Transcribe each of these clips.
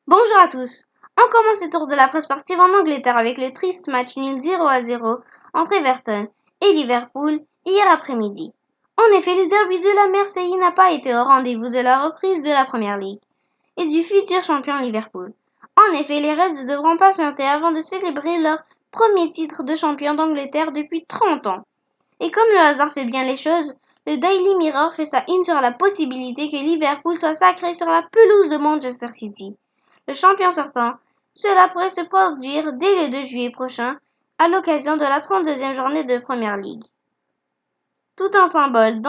Bonjour à tous. On commence le tour de la presse sportive en Angleterre avec le triste match nul 0-0 entre Everton et Liverpool hier après-midi. En effet, le derby de la Mersey n'a pas été au rendez-vous de la reprise de la Première Ligue et du futur champion Liverpool. En effet, les Reds devront patienter avant de célébrer leur premier titre de champion d'Angleterre depuis 30 ans. Et comme le hasard fait bien les choses, le Daily Mirror fait sa une sur la possibilité que Liverpool soit sacré sur la pelouse de Manchester City, le champion sortant. Cela pourrait se produire dès le 2 juillet prochain, à l'occasion de la 32e journée de Premier League. Tout un symbole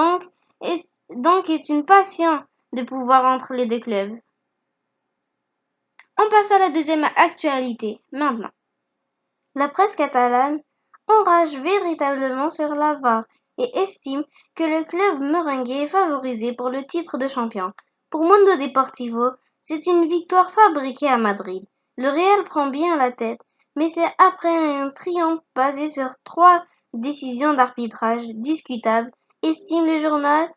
est une passion de pouvoir entre les deux clubs. On passe à la deuxième actualité, maintenant. La presse catalane enrage véritablement sur la VAR et estime que le club merengue est favorisé pour le titre de champion. Pour Mundo Deportivo, c'est une victoire fabriquée à Madrid. Le Real prend bien la tête, mais c'est après un triomphe basé sur 3 décisions d'arbitrage discutables, estime le journal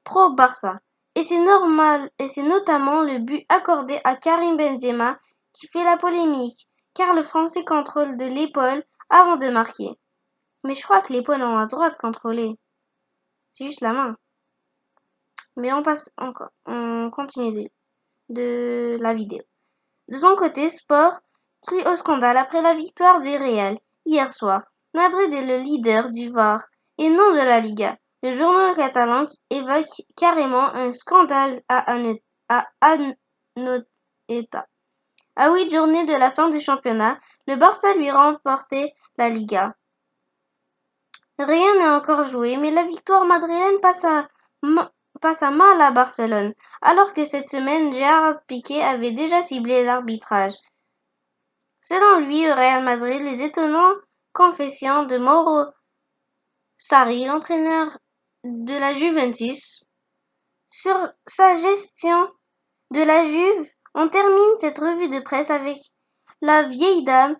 Pro Barça. Et c'est normal, et c'est notamment le but accordé à Karim Benzema qui fait la polémique, car le Français contrôle de l'épaule avant de marquer. Mais je crois que l'épaule on a le droit de contrôler. C'est juste la main. Mais on continue de la vidéo. De son côté, Sport crie au scandale après la victoire du Real hier soir. Madrid est le leader du VAR et non de la Liga. Le journal catalan évoque carrément un scandale à Anoeta. À 8 journées de la fin du championnat, le Barça lui remportait la Liga. Rien n'est encore joué, mais la victoire madrilène passe à mal à Barcelone, alors que cette semaine, Gerard Piqué avait déjà ciblé l'arbitrage. Selon lui, au Real Madrid, les étonnantes confessions de Mauro Sarri, l'entraîneur de la Juventus, sur sa gestion de la Juve. On termine cette revue de presse avec la vieille dame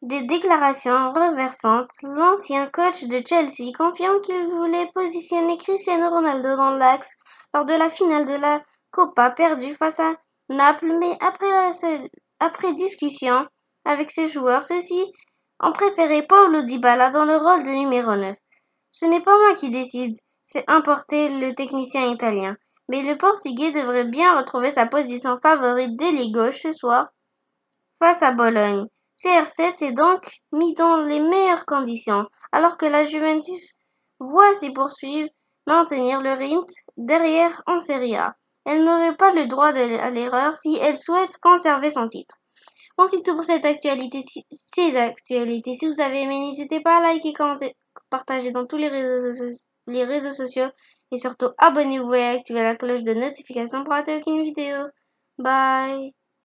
des déclarations renversantes. L'ancien coach de Chelsea confirme qu'il voulait positionner Cristiano Ronaldo dans l'axe lors de la finale de la Copa perdue face à Naples, mais après discussion avec ses joueurs, ceux-ci ont préféré Paulo Dybala dans le rôle de numéro 9. Ce n'est pas moi qui décide, c'est importé le technicien italien. Mais le Portugais devrait bien retrouver sa position favorite d'ailier gauche ce soir face à Bologne. CR7 est donc mis dans les meilleures conditions, alors que la Juventus voit ses poursuivre maintenir le rythme derrière en Serie A. Elle n'aurait pas le droit à l'erreur si elle souhaite conserver son titre. Bon, c'est tout pour cette actualité, ces actualités. Si vous avez aimé, n'hésitez pas à liker, commenter, partager dans tous les réseaux sociaux et surtout abonnez-vous et activez la cloche de notification pour rater aucune vidéo. Bye!